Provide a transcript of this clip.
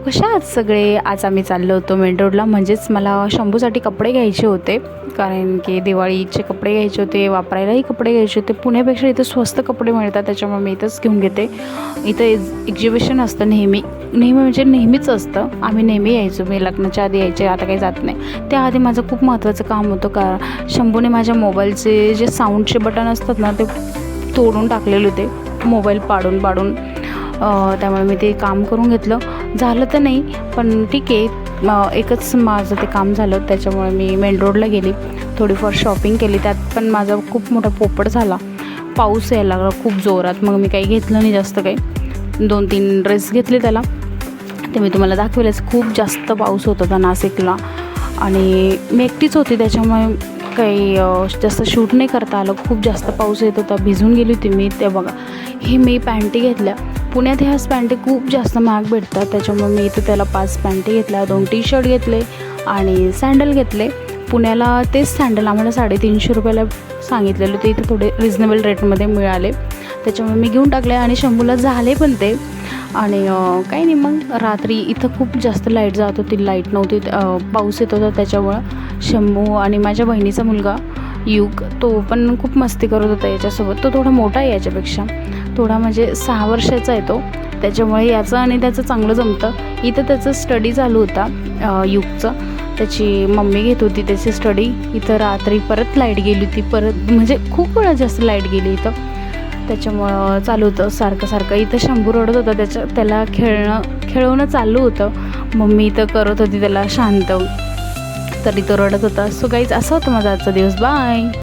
कशा आहात सगळे? आज आम्ही चाललो होतो मेन रोडला, म्हणजेच मला शंभूसाठी कपडे घ्यायचे होते, कारण की दिवाळीचे कपडे घ्यायचे होते, वापरायलाही कपडे घ्यायचे होते. पुण्यापेक्षा इथं स्वस्त कपडे मिळतात, त्याच्यामुळे मी इथंच घेऊन घेते. इथं एक्झिबिशन असतं नेहमी म्हणजे नेहमीच असतं. आम्ही नेहमी यायचो, मी लग्नाच्या आधी यायचे, आता काही जात नाही. त्याआधी माझं खूप महत्त्वाचं काम होतं, का शंभूने माझ्या मोबाईलचे जे साऊंडचे बटन असतात ना, ते तोडून टाकलेले होते, मोबाईल पाडून त्यामुळे मी ते काम करून घेतलं. झालं तर नाही, पण ठीक आहे, एकच माझं ते काम झालं. त्याच्यामुळे मी मेन रोडला गेली, थोडीफार शॉपिंग केली. त्यात पण माझा खूप मोठा पोपट झाला, पाऊस यायला लागला खूप जोरात. मग मी काही घेतलं नाही जास्त काही, 2-3 ड्रेस घेतले त्याला, ते मी तुम्हाला दाखवेलच. खूप जास्त पाऊस होत होता नाशिकला आणि मी एकटीच होती, त्याच्यामुळे काही जास्त शूट नाही करता आलं. खूप जास्त पाऊस येत होता, भिजून गेली होती मी. ते बघा, हे मी पॅन्टी घेतल्या. पुण्यात ह्याच पॅन्टी खूप जास्त महाग भेटतात, त्याच्यामुळे मी इथं त्याला 5 पॅन्टी घेतल्या, 2 टी-शर्ट घेतले आणि सँडल घेतले. पुण्याला तेच सँडल आम्हाला 350 रुपयाला सांगितलेलं, ते इथे थोडे रिजनेबल रेटमध्ये मिळाले, त्याच्यामुळे मी घेऊन टाकले आणि शंभूला झाले पण ते. आणि काही नाही, मग रात्री इथं खूप जास्त लाईट जात होती, लाईट नव्हती, पाऊस येत होता. त्याच्यामुळं शंभू आणि माझ्या बहिणीचा मुलगा युग, तो पण खूप मस्ती करत होता याच्यासोबत. तो थोडा मोठा आहे याच्यापेक्षा, थोडा म्हणजे 6 वर्षाचा आहे तो, त्याच्यामुळे याचं आणि त्याचं चांगलं जमतं. इथं त्याचं स्टडी चालू होता, युगचं, त्याची मम्मी घेत होती त्याची स्टडी. इथं रात्री परत लाईट गेली होती, म्हणजे खूप वेळा जास्त लाईट गेली इथं, त्याच्यामुळं चालू होतं सारखं. इथं शंभू रडत होता, त्याला खेळवणं चालू होतं. मम्मी इथं करत होती त्याला शांत, तरी तो रडत होता. सो गाईज, असा होता माझा आजचा दिवस. बाय.